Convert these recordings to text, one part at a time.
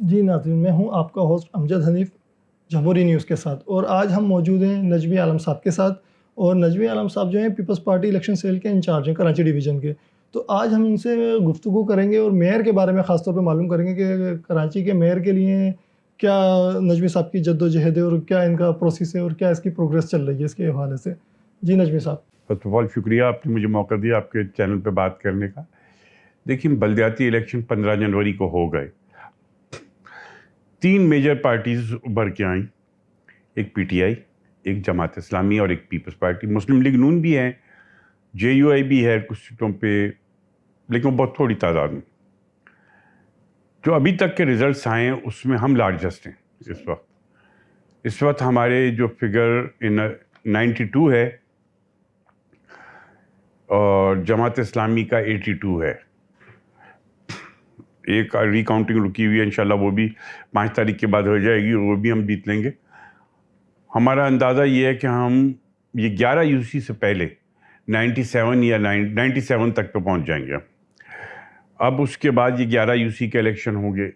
جی ناظرین، میں ہوں آپ کا ہوسٹ امجد حنیف جمہوری نیوز کے ساتھ، اور آج ہم موجود ہیں نجمی عالم صاحب کے ساتھ. اور نجمی عالم صاحب جو ہیں پیپلز پارٹی الیکشن سیل کے انچارج ہیں کراچی ڈویژن کے. تو آج ہم ان سے گفتگو کریں گے اور میئر کے بارے میں خاص طور پہ معلوم کریں گے کہ کراچی کے میئر کے لیے کیا نجمی صاحب کی جد و جہد ہے اور کیا ان کا پروسیس ہے اور کیا اس کی پروگریس چل رہی ہے اس کے حوالے سے. جی نجمی صاحب. فرسٹ آف آل شکریہ، آپ نے مجھے موقع دیا آپ کے چینل پہ بات کرنے کا. دیکھیں، بلدیاتی الیکشن 15 جنوری کو ہو گئے. 3 میجر پارٹیز ابھر کے آئیں، ایک پی ٹی آئی، ایک جماعت اسلامی اور ایک پیپلز پارٹی. مسلم لیگ نون بھی ہے، جے یو آئی بھی ہے کچھ سیٹوں پہ، لیکن بہت تھوڑی تعداد میں. جو ابھی تک کے ریزلٹس آئے ہیں اس میں ہم لارجسٹ ہیں اس وقت ہمارے جو فگر 92 ہے اور جماعت اسلامی کا 82 ہے. ایک ری کاؤنٹنگ رکی ہوئی ہے، انشاءاللہ وہ بھی 5 تاریخ کے بعد ہو جائے گی، وہ بھی ہم جیت لیں گے. ہمارا اندازہ یہ ہے کہ ہم یہ 11 یو سی سے پہلے 97 یا 97 تک تو پہنچ جائیں گے. اب اس کے بعد یہ 11 یو سی کے الیکشن ہوں گے.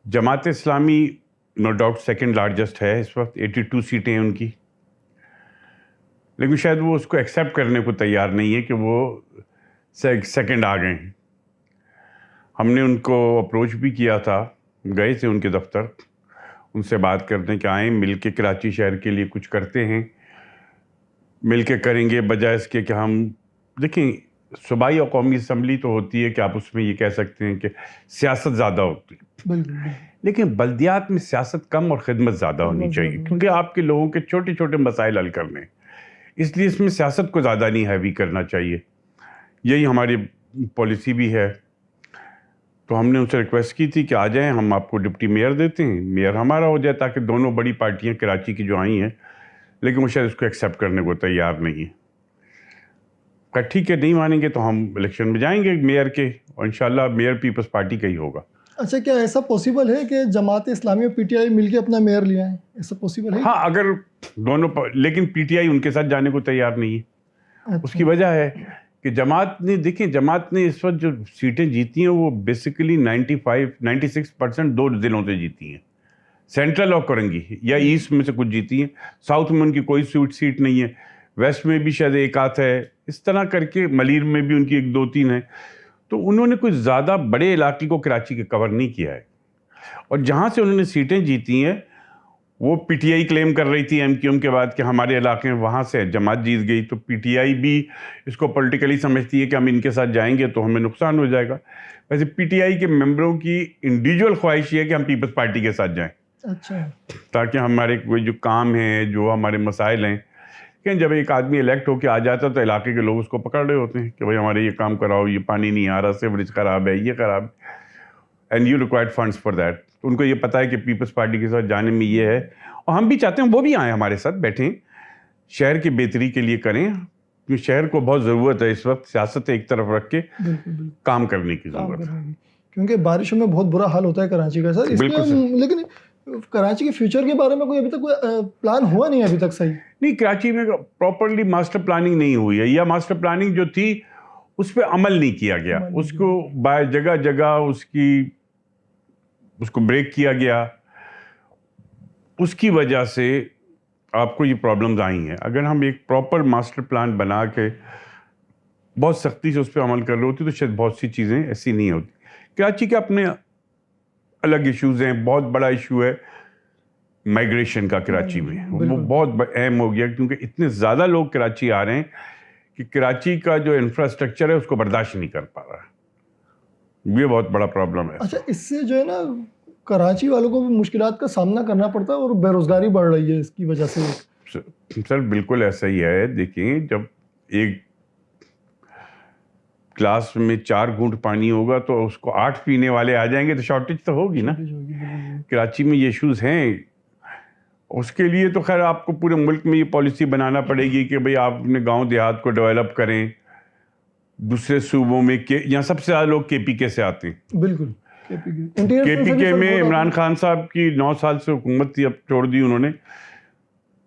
Jamaat Islami no doubt second largest ہے اس وقت، 82 سیٹیں ہیں ان کی، لیکن شاید وہ اس کو ایکسیپٹ کرنے کو تیار نہیں ہے کہ وہ سیکنڈ آ گئے ہیں. ہم نے ان کو اپروچ بھی کیا تھا، گئے تھے ان کے دفتر ان سے بات کرنے کہ آئیں مل کے کراچی شہر کے لیے کچھ کرتے ہیں، مل کے کریں گے، بجائے اس کے کہ ہم دیکھیں صوبائی اور قومی اسمبلی تو ہوتی ہے کہ آپ اس میں یہ کہہ سکتے ہیں کہ سیاست زیادہ ہوتی ہے، لیکن بلدیات میں سیاست کم اور خدمت زیادہ ہونی چاہیے، کیونکہ آپ کے لوگوں کے چھوٹے چھوٹے مسائل حل کرنے ہیں. اس لیے اس میں سیاست کو زیادہ نہیں ہیوی کرنا چاہیے. یہی ہماری پالیسی بھی ہے. تو ہم نے ان سے ریکویسٹ کی تھی کہ آ جائیں، ہم آپ کو ڈپٹی میئر دیتے ہیں، میئر ہمارا ہو جائے، تاکہ دونوں بڑی پارٹیاں کراچی کی جو آئی ہیں، لیکن وہ شاید اس کو ایکسیپٹ کرنے کو تیار نہیں ہے. کہ ٹھیک ہے نہیں مانیں گے تو ہم الیکشن میں جائیں گے میئر کے، اور انشاءاللہ میئر پیپلز پارٹی کا ہی ہوگا. اچھا، کیا ایسا پوسیبل ہے کہ جماعت اسلامی اور پی ٹی آئی مل کے اپنا میئر لے آئیں؟ ایسا پوسیبل ہے؟ ہاں اگر دونوں لیکن پی ٹی آئی ان کے ساتھ جانے کو تیار نہیں ہے. اس کی وجہ ہے کہ جماعت نے دیکھیں، جماعت نے اس وقت جو سیٹیں جیتی ہیں وہ بیسیکلی 96% 2 ضلعوں سے جیتی ہیں، سینٹرل اور کرنگی یا ایسٹ میں سے کچھ جیتی ہیں. ساؤتھ میں ان کی کوئی سیٹ نہیں ہے، ویسٹ میں بھی شاید ایک آدھ ہے، اس طرح کر کے ملیر میں بھی ان کی 1 2 3 ہے. تو انہوں نے کوئی زیادہ بڑے علاقے کو کراچی کے کور نہیں کیا ہے. اور جہاں سے انہوں نے سیٹیں جیتی ہیں وہ پی ٹی آئی کلیم کر رہی تھی ایم کیو ایم کے بعد کہ ہمارے علاقے میں وہاں سے جماعت جیت گئی، تو پی ٹی آئی بھی اس کو پولیٹیکلی سمجھتی ہے کہ ہم ان کے ساتھ جائیں گے تو ہمیں نقصان ہو جائے گا. ویسے پی ٹی آئی کے ممبروں کی انڈیویجول خواہش یہ ہے کہ ہم پیپلز پارٹی کے ساتھ جائیں، تاکہ ہمارے کوئی جو کام ہیں، جو ہمارے مسائل ہیں، کہ جب ایک آدمی الیکٹ ہو کے آ جاتا ہے تو علاقے کے لوگ اس کو پکڑ رہے ہوتے ہیں کہ بھائی ہمارے یہ کام کراؤ، یہ پانی نہیں آ رہا، سیوریج خراب ہے، یہ خراب ہے، and you required funds for that. ان کو یہ پتہ ہے کہ پیپلز پارٹی کے ساتھ جانے میں یہ ہے، اور ہم بھی چاہتے ہیں وہ بھی آئیں ہمارے ساتھ بیٹھیں، شہر کی بہتری کے لیے کریں، کیونکہ شہر کو بہت ضرورت ہے اس وقت سیاست ایک طرف رکھ کے کام کرنے کی ضرورت ہے، کیونکہ بارشوں میں بہت برا حال ہوتا ہے کراچی کا سر. لیکن کراچی کے فیوچر کے بارے میں کوئی ابھی تک کوئی پلان ہوا نہیں ابھی تک صحیح نہیں. کراچی میں پراپرلی ماسٹر پلاننگ نہیں ہوئی ہے، یا ماسٹر پلاننگ جو تھی اس پہ عمل نہیں کیا گیا، اس کو جگہ جگہ اس کو بریک کیا گیا. اس کی وجہ سے آپ کو یہ پرابلمز آئی ہیں. اگر ہم ایک پراپر ماسٹر پلان بنا کے بہت سختی سے اس پہ عمل کر رہے ہوتے تو شاید بہت سی چیزیں ایسی نہیں ہوتی. کراچی کے اپنے الگ ایشوز ہیں. بہت بڑا ایشو ہے مائیگریشن کا کراچی میں، وہ بہت اہم ہو گیا، کیونکہ اتنے زیادہ لوگ کراچی آ رہے ہیں کہ کراچی کا جو انفراسٹرکچر ہے اس کو برداشت نہیں کر پا رہا ہے. یہ بہت بڑا پرابلم ہے. اچھا، اس سے جو ہے نا کراچی والوں کو بھی مشکلات کا سامنا کرنا پڑتا ہے اور بے روزگاری بڑھ رہی ہے اس کی وجہ سے. سر بالکل ایسا ہی ہے. دیکھیں، جب ایک کلاس میں 4 گھونٹ پانی ہوگا تو اس کو 8 پینے والے آ جائیں گے تو شارٹیج تو ہوگی نا. کراچی میں یہ ایشوز ہیں. اس کے لیے تو خیر آپ کو پورے ملک میں یہ پالیسی بنانا پڑے گی کہ بھئی آپ اپنے گاؤں دیہات کو ڈیولپ کریں. دوسرے صوبوں میں یہاں سب سے زیادہ لوگ کے پی کے سے آتے ہیں. بالکل. کے پی کے میں عمران خان صاحب کی 9 سال سے حکومت تھی، اب چھوڑ دی انہوں نے.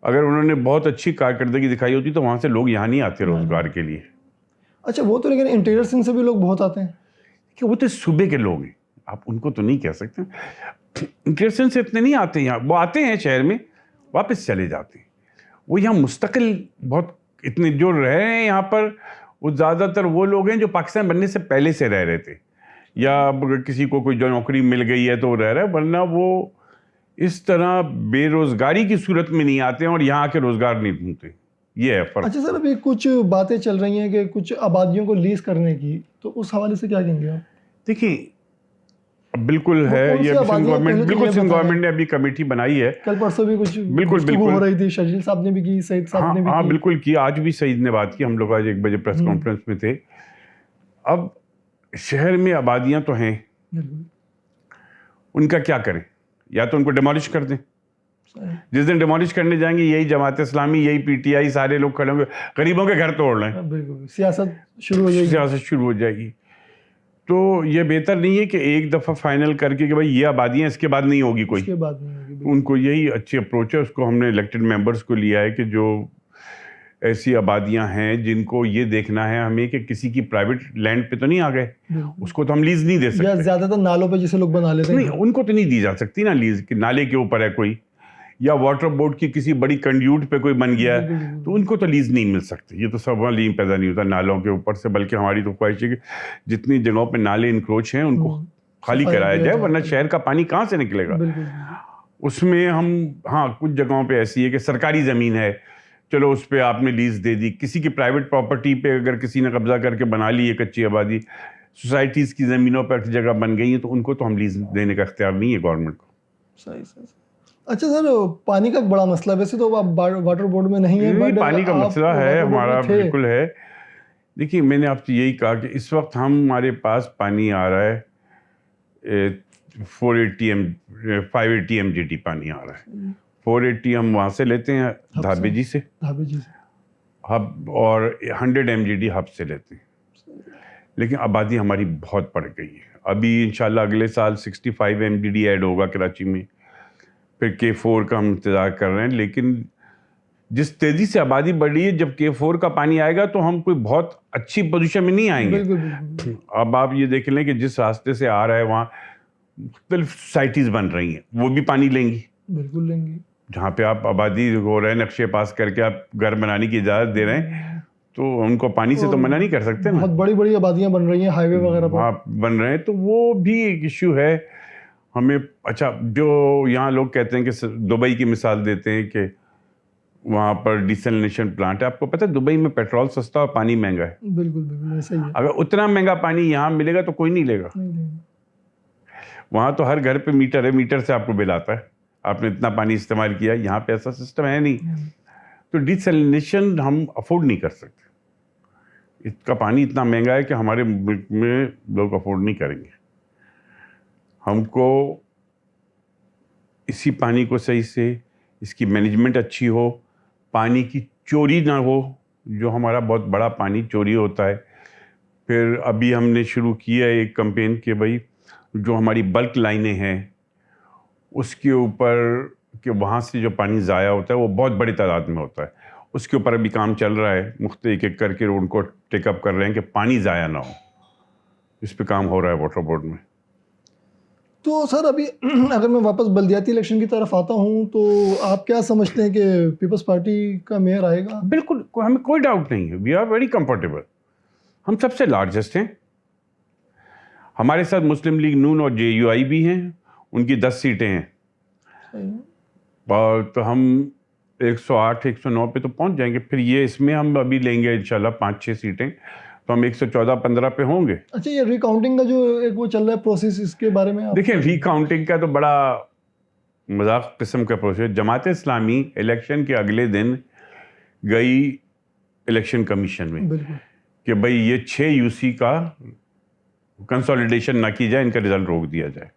اگر انہوں نے بہت اچھی کارکردگی دکھائی ہوتی تو وہاں سے لوگ یہاں نہیں آتے روزگار کے لیے. اچھا، وہ تو لیکن انٹیریئر سندھ سے بھی لوگ بہت آتے ہیں. کہ وہ تو صوبے کے لوگ ہیں، آپ ان کو تو نہیں کہہ سکتے. انٹرسن سے اتنے نہیں آتے یہاں, وہ آتے ہیں شہر میں واپس چلے جاتے ہیں. وہ یہاں مستقل بہت اتنے جو رہ رہے ہیں یہاں پر, وہ زیادہ تر وہ لوگ ہیں جو پاکستان بننے سے پہلے سے رہ رہے تھے, یا اگر کسی کو کوئی جو نوکری مل گئی ہے تو وہ رہ رہا ہے, ورنہ وہ اس طرح بے روزگاری کی صورت میں نہیں آتے ہیں اور یہاں آ کے روزگار نہیں ڈھونڈتے. یہ ہے فرق. اچھا سر, ابھی کچھ باتیں چل رہی ہیں کہ کچھ آبادیوں کو لیز کرنے کی, تو اس حوالے سے کیا کہیں گے آپ؟ دیکھیں بالکل ہے, یہ سندھ گورنمنٹ نے ابھی کمیٹی بنائی ہے. کل پرسوں بھی کچھ بالکل ہو رہی تھی, شجیل صاحب نے بھی کی, سعید صاحب نے بھی کی. ہاں بالکل کی, آج بھی سعید نے بات کی, ہم لوگ آج 1 بجے پریس کانفرنس میں تھے. اب شہر میں آبادیاں تو ہیں, ان کا کیا کریں؟ یا تو ان کو ڈیمالش کر دیں. جس دن ڈیمالش کرنے جائیں گے یہی جماعت اسلامی, یہی پی ٹی آئی, سارے لوگ کھڑے ہوں گے, غریبوں کے گھر توڑ لیں, بالکل سیاست شروع ہو جائے گی. تو یہ بہتر نہیں ہے کہ ایک دفعہ فائنل کر کے کہ بھائی یہ آبادیاں اس کے بعد نہیں ہوگی کوئی. ان کو یہی اچھی اپروچ ہے, اس کو ہم نے الیکٹڈ ممبرس کو لیا ہے کہ جو ایسی آبادیاں ہیں جن کو یہ دیکھنا ہے ہمیں کہ کسی کی پرائیویٹ لینڈ پہ تو نہیں آ گئے, اس کو تو ہم لیز نہیں دے سکتے. زیادہ تر نالوں پہ جسے لوگ بنا لیتے ہیں, نہیں ان کو تو نہیں دی جا سکتی نا لیز, کہ نالے کے اوپر ہے کوئی, یا واٹر بورڈ کی کسی بڑی کنڈیوٹ پہ کوئی بن گیا ہے تو ان کو تو لیز نہیں مل سکتی. یہ تو سوال پیدا نہیں ہوتا نالوں کے اوپر سے, بلکہ ہماری تو خواہش ہے کہ جتنی جگہوں پہ نالے انکروچ ہیں ان کو خالی کرایا جائے, ورنہ شہر کا پانی کہاں سے نکلے گا. اس میں ہم ہاں کچھ جگہوں پہ ایسی ہے کہ سرکاری زمین ہے, چلو اس پہ آپ نے لیز دے دی. کسی کی پرائیویٹ پراپرٹی پہ اگر کسی نے قبضہ کر کے بنا لی ہے کچی آبادی, سوسائٹیز کی زمینوں پہ جگہ بن گئی ہیں, تو ان کو تو ہم لیز دینے کا اختیار نہیں ہے گورنمنٹ کو. صحیح. اچھا سر, پانی کا بڑا مسئلہ, ویسے تو واٹر بورڈ میں نہیں ہے, پانی کا مسئلہ ہے ہمارا, بالکل ہے. دیکھیے میں نے آپ سے یہی کہا کہ اس وقت ہمارے پاس پانی آ رہا ہے 580 MGD پانی آ رہا ہے. 480 ہم وہاں سے لیتے ہیں دھابے جی سے, ہب, اور 100 MGD ہب سے لیتے ہیں. لیکن آبادی ہماری بہت بڑھ گئی ہے. ابھی انشاءاللہ اگلے سال 65 MGD ایڈ ہوگا کراچی میں, پھر K4 کا ہم انتظار کر رہے ہیں. لیکن جس تیزی سے آبادی بڑھی ہے, جب K4 کا پانی آئے گا تو ہم کوئی بہت اچھی پوزیشن میں نہیں آئیں گے. اب آپ یہ دیکھ لیں کہ جس راستے سے آ رہا ہے وہاں مختلف سوسائٹیز بن رہی ہیں, وہ بھی پانی لیں گی. بالکل لیں گی. جہاں پہ آپ آبادی ہو رہے ہیں, نقشے پاس کر کے آپ گھر بنانے کی اجازت دے رہے ہیں, تو ان کو پانی سے تو منع نہیں کر سکتے نا. بہت بڑی بڑی آبادیاں بن رہی ہیں, ہائی وے وغیرہ وہاں بن رہے ہیں, تو وہ بھی ایک ایشو ہے ہمیں. اچھا, جو یہاں لوگ کہتے ہیں کہ دبئی کی مثال دیتے ہیں کہ وہاں پر ڈیسلینیشن پلانٹ ہے. آپ کو پتہ ہے دبئی میں پیٹرول سستا اور پانی مہنگا ہے. بالکل ایسا ہی ہے. اگر اتنا مہنگا پانی یہاں ملے گا تو کوئی نہیں لے گا. وہاں تو ہر گھر پہ میٹر ہے, میٹر سے آپ کو بل آتا ہے, آپ نے اتنا پانی استعمال کیا. یہاں پہ ایسا سسٹم ہے نہیں, تو ڈیسلینیشن ہم افورڈ نہیں کر سکتے. اس کا پانی اتنا مہنگا ہے کہ ہمارے ملک میں لوگ افورڈ نہیں کریں گے. ہم کو اسی پانی کو صحیح سے, اس کی مینجمنٹ اچھی ہو, پانی کی چوری نہ ہو, جو ہمارا بہت بڑا پانی چوری ہوتا ہے. پھر ابھی ہم نے شروع کیا ہے ایک کمپین کہ بھائی جو ہماری بلک لائنیں ہیں اس کے اوپر, کہ وہاں سے جو پانی ضائع ہوتا ہے وہ بہت بڑی تعداد میں ہوتا ہے, اس کے اوپر ابھی کام چل رہا ہے. مختلف ایک کر کے ان کو ٹیک اپ کر رہے ہیں کہ پانی ضائع نہ ہو. اس پہ کام ہو رہا ہے واٹر بورڈ میں. تو سر ابھی اگر میں واپس بلدیاتی الیکشن کی طرف آتا ہوں, تو آپ کیا سمجھتے ہیں کہ پیپلز پارٹی کا میئر آئے گا؟ بالکل, ہمیں کوئی ڈاؤٹ نہیں ہے. We are very comfortable. ہم سب سے لارجسٹ ہیں. ہمارے ساتھ مسلم لیگ نون اور JUI بھی ہیں, ان کی 10 سیٹیں ہیں. اور تو ہم 108 109 پہ تو پہنچ جائیں گے. پھر یہ اس میں ہم ابھی لیں گے انشاءاللہ 5-6 سیٹیں, تو ہم 114-15 پہ ہوں گے. اچھا, یہ ریکاؤنٹنگ کا جو ایک وہ چل رہا ہے پروسیس, اس کے بارے میں دیکھیں ریکاؤنٹنگ کا تو بڑا مذاق قسم کا پروسیس. جماعت اسلامی الیکشن کے اگلے دن گئی الیکشن کمیشن میں کہ بھئی یہ 6 UC کا کنسولیڈیشن نہ کی جائے, ان کا رزلٹ روک دیا جائے.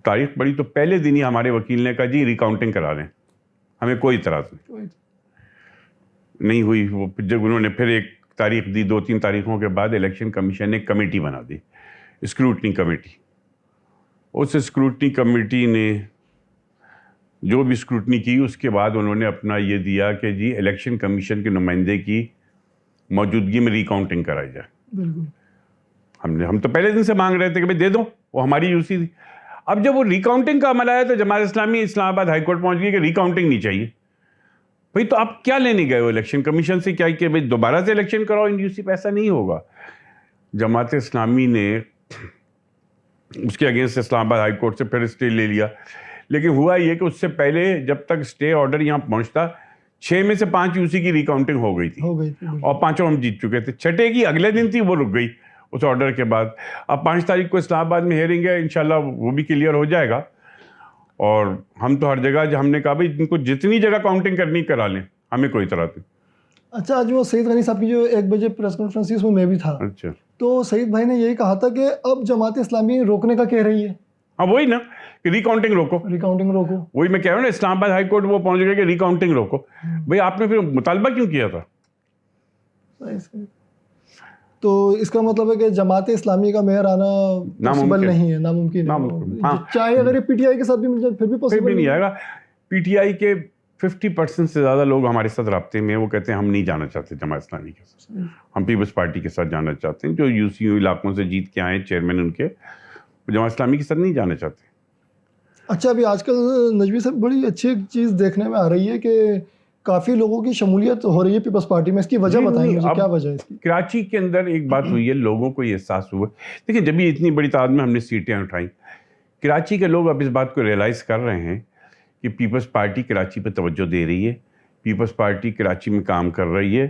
تاریخ پڑی تو پہلے دن ہی ہمارے وکیل نے کہا جی ریکاؤنٹنگ کرا لیں, ہمیں کوئی اعتراض نہیں ہوئی. وہ جب انہوں نے پھر ایک تاریخ دی, 2-3 تاریخوں کے بعد الیکشن کمیشن نے ایک کمیٹی بنا دی, اسکروٹنی کمیٹی. اس اسکروٹنی کمیٹی نے جو بھی اسکروٹنی کی, اس کے بعد انہوں نے اپنا یہ دیا کہ جی الیکشن کمیشن کے نمائندے کی موجودگی میں ریکاؤنٹنگ کرائی جائے. بالکل. ہم تو پہلے دن سے مانگ رہے تھے کہ بھائی دے دو, وہ ہماری UC تھی. اب جب وہ ریکاؤنٹنگ کا عمل آیا تو جماعت اسلامی اسلام آباد ہائی کورٹ پہنچ گئی کہ ریکاؤنٹنگ نہیں چاہیے. بھائی تو آپ کیا لینے گئے ہو الیکشن کمیشن سے؟ کیا کہ بھائی دوبارہ سے الیکشن کراؤ ان یو سی پہ؟ ایسا نہیں ہوگا. جماعت اسلامی نے اس کے اگینسٹ اسلام آباد ہائی کورٹ سے پھر اسٹے لے لیا. لیکن ہوا یہ کہ اس سے پہلے جب تک اسٹے آرڈر یہاں پہنچتا 6 میں سے 5 یو سی کی ریکاؤنٹنگ ہو گئی تھی اور 5 ہم جیت چکے تھے. 6 کی اگلے دن تھی وہ رک گئی اس آرڈر کے بعد. اب 5 تاریخ کو اسلام آباد میں ہیئرنگ ہے, انشاءاللہ وہ بھی کلیئر ہو جائے گا. اور ہم تو ہر جگہ ہم نے کہا بھائی ان کو جتنی جگہ کاؤنٹنگ کرنی کرا لیں, ہمیں کوئی اطراف نہیں. اچھا, آج وہ سعید غنی صاحب کی جو 1 بجے پریس کانفرنس تھی اس میں بھی تھا. اچھا, تو سعید بھائی نے یہی کہا تھا کہ اب جماعت اسلامی روکنے کا کہہ رہی ہے. ہاں وہی نا کہ ریکاؤنٹنگ روکو. ریکاؤنٹنگ روکو, وہی میں کہہ رہا ہوں نا, اسلام آباد ہائی کورٹ وہ پہنچ گئے کہ ریکاؤنٹنگ روکو. بھائی آپ نے پھر مطالبہ کیوں کیا تھا؟ تو اس کا مطلب ہے کہ جماعت اسلامی کا میئر آنا پاسبل نہیں ہے, ناممکن ہے. چاہے اگر یہ پی ٹی آئی کے ساتھ بھی مل جائے پھر بھی پاسبل نہیں آئے گا. پی ٹی آئی کے 50% سے زیادہ لوگ ہمارے ساتھ رابطے میں, وہ کہتے ہیں ہم نہیں جانا چاہتے جماعت اسلامی کے ساتھ, ہم پیپلز پارٹی کے ساتھ جانا چاہتے ہیں. جو یو سی علاقوں سے جیت کے آئے چیئرمین ان کے, وہ جماعت اسلامی کے ساتھ نہیں جانا چاہتے. اچھا, ابھی آج کل نجوی صاحب بڑی اچھی چیز دیکھنے میں آ رہی ہے کہ کافی لوگوں کی شمولیت ہو رہی ہے پیپلز پارٹی میں. اس کی وجہ بتائیں مجھے, کیا وجہ ہے اس کی؟ کراچی کے اندر ایک بات ہوئی ہے, لوگوں کو یہ احساس ہوا. دیکھیں جب یہ اتنی بڑی تعداد میں ہم نے سیٹیں اٹھائیں, کراچی کے لوگ اب اس بات کو ریئلائز کر رہے ہیں کہ پیپلز پارٹی کراچی پہ توجہ دے رہی ہے, پیپلز پارٹی کراچی میں کام کر رہی ہے.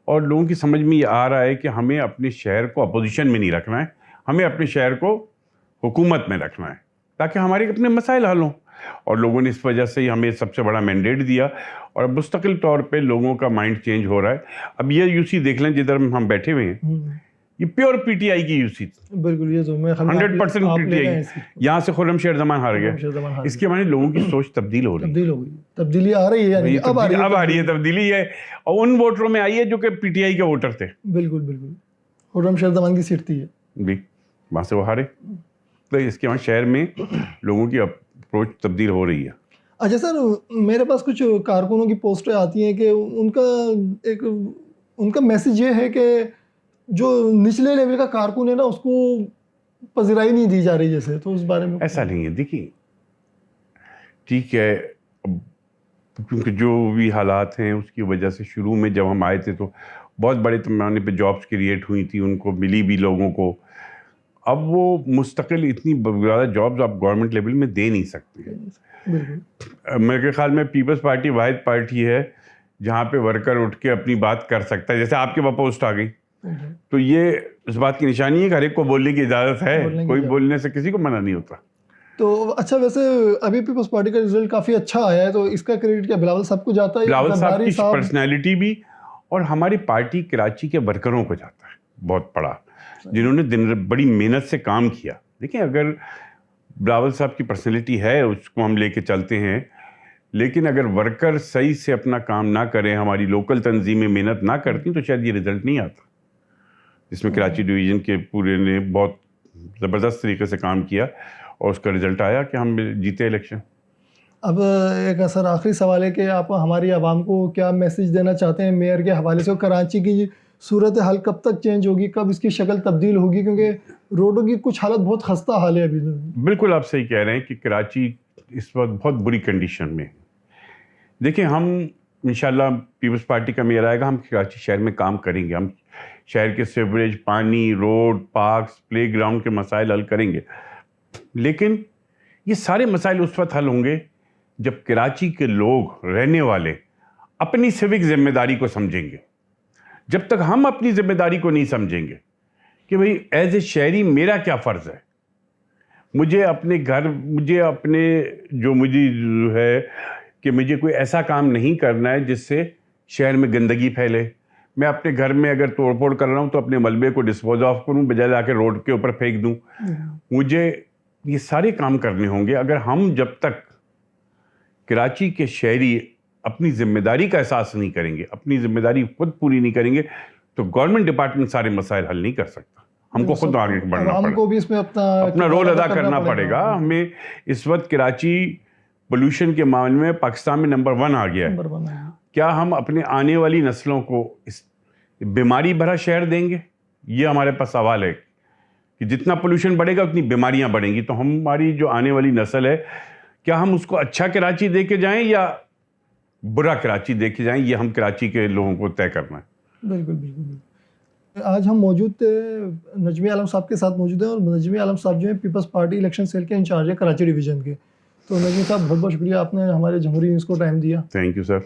اور لوگوں کی سمجھ میں یہ آ رہا ہے کہ ہمیں اپنے شہر کو اپوزیشن میں نہیں رکھنا ہے, ہمیں اپنے شہر کو حکومت میں رکھنا ہے تاکہ ہمارے اپنے مسائل حل ہوں. اور لوگوں نے اس وجہ سے ہمیں سب سے بڑا مینڈیٹ دیا, اور اب مستقل طور پہ لوگوں کا مائنڈ چینج ہو رہا ہے. اب یہ یو سی دیکھ لیں جدھر ہم بیٹھے ہوئے ہیں, یہ پیور پی ٹی آئی کی یو سی تھی. بالکل, یہ تو میں 100% پی ٹی آئی. یہاں سے خرم شیر زمان ہار گیا. اس کے معنی لوگوں کی سوچ تبدیل ہو رہی ہے, تبدیلی آ رہی ہے, اب آ رہی ہے تبدیلی ہے. اور ان ووٹروں میں آئی ہے جو کہ پی ٹی آئی کے ووٹر تھے. بالکل بالکل, خرم شیر زمان کی سیٹ تھی بھی, وہاں سے وہ ہارے. تو اس کے وہاں شہر میں لوگوں کی اپروچ تبدیل ہو رہی ہے. اچھا سر, میرے پاس کچھ کارکنوں کی پوسٹیں آتی ہیں کہ ان کا میسج یہ ہے کہ جو نچلے لیول کا کارکن ہے نا اس کو پذیرائی نہیں دی جا رہی جیسے, تو اس بارے میں ایسا نہیں ہے. دیکھیے ٹھیک ہے, کیونکہ جو بھی حالات ہیں اس کی وجہ سے شروع میں جب ہم آئے تھے تو بہت بڑے پیمانے پہ جابس کریٹ ہوئی تھی, ان کو ملی بھی لوگوں کو. اب وہ مستقل اتنی زیادہ جابز آپ گورنمنٹ لیول میں دے نہیں سکتے. میرے خیال میں پیپلز پارٹی واحد پارٹی ہے جہاں پہ ورکر اٹھ کے اپنی بات کر سکتا ہے. جیسے آپ کے وہاں پوسٹ آ گئی تو یہ اس بات کی نشانی ہے کہ ہر ایک کو بولنے کی اجازت ہے, کوئی بولنے سے کسی کو منع نہیں ہوتا. تو اچھا, ویسے ابھی پیپلز پارٹی کا رزلٹ کافی اچھا آیا ہے, تو اس کا کریڈٹ کیا بلاول صاحب کو جاتا ہے؟ بلاول صاحب کی پرسنالٹی بھی, اور ہماری پارٹی کراچی کے ورکروں کو جاتا ہے بہت بڑا, جنہوں نے بڑی محنت سے کام کیا. دیکھیں اگر بلاول صاحب کی پرسنالٹی ہے اس کو ہم لے کے چلتے ہیں, لیکن اگر ورکر صحیح سے اپنا کام نہ کریں, ہماری لوکل تنظیمیں محنت نہ کرتی تو شاید یہ رزلٹ نہیں آتا, جس میں کراچی ڈویژن کے پورے نے بہت زبردست طریقے سے کام کیا اور اس کا رزلٹ آیا کہ ہم جیتے الیکشن. اب ایک سر آخری سوال ہے کہ آپ ہماری عوام کو کیا میسج دینا چاہتے ہیں میئر کے حوالے سے؟ کراچی کی صورت حال کب تک چینج ہوگی, کب اس کی شکل تبدیل ہوگی, کیونکہ روڈوں کی کچھ حالت بہت خستہ حال ہے ابھی. بالکل آپ صحیح کہہ رہے ہیں کہ کراچی اس وقت بہت بری کنڈیشن میں. دیکھیں ہم انشاءاللہ پیپلز پارٹی کا میئر آئے گا, ہم کراچی شہر میں کام کریں گے, ہم شہر کے سیوریج, پانی, روڈ, پارکس, پلے گراؤنڈ کے مسائل حل کریں گے. لیکن یہ سارے مسائل اس وقت حل ہوں گے جب کراچی کے لوگ رہنے والے اپنی سیوک ذمہ داری کو سمجھیں گے. جب تک ہم اپنی ذمہ داری کو نہیں سمجھیں گے کہ بھئی ایز اے شہری میرا کیا فرض ہے, مجھے اپنے گھر, مجھے اپنے جو ہے کہ مجھے کوئی ایسا کام نہیں کرنا ہے جس سے شہر میں گندگی پھیلے. میں اپنے گھر میں اگر توڑ پھوڑ کر رہا ہوں تو اپنے ملبے کو ڈسپوز آف کروں بجائے لا کے روڈ کے اوپر پھینک دوں. مجھے یہ سارے کام کرنے ہوں گے. اگر ہم جب تک کراچی کے شہری اپنی ذمہ داری کا احساس نہیں کریں گے, اپنی ذمہ داری خود پوری نہیں کریں گے, تو گورنمنٹ ڈپارٹمنٹ سارے مسائل حل نہیں کر سکتا. ہم کو خود آگے بڑھنا پڑے گا, ہم کو بھی اس میں اپنا رول ادا کرنا پڑے گا. ہمیں اس وقت کراچی پولوشن کے معاملے میں پاکستان میں نمبر 1 آ گیا ہے. کیا ہم اپنے آنے والی نسلوں کو اس بیماری بھرا شہر دیں گے؟ یہ ہمارے پاس سوال ہے. کہ جتنا پولوشن بڑھے گا اتنی بیماریاں بڑھیں گی. تو ہماری جو آنے والی نسل ہے, کیا ہم اس کو اچھا کراچی دے کے جائیں یا برا کراچی دے کے جائیں, یہ ہم کراچی کے لوگوں کو طے کرنا ہے. بالکل بالکل. آج ہم موجود تھے نجمی عالم صاحب کے ساتھ موجود ہیں, اور نجمی عالم صاحب جو ہیں پیپلز پارٹی الیکشن سیل کے انچارج ہیں کراچی ڈویژن کے. تو نجمی صاحب بہت بہت شکریہ, آپ نے ہمارے جمہوری نیوز کو ٹائم دیا. Thank you sir.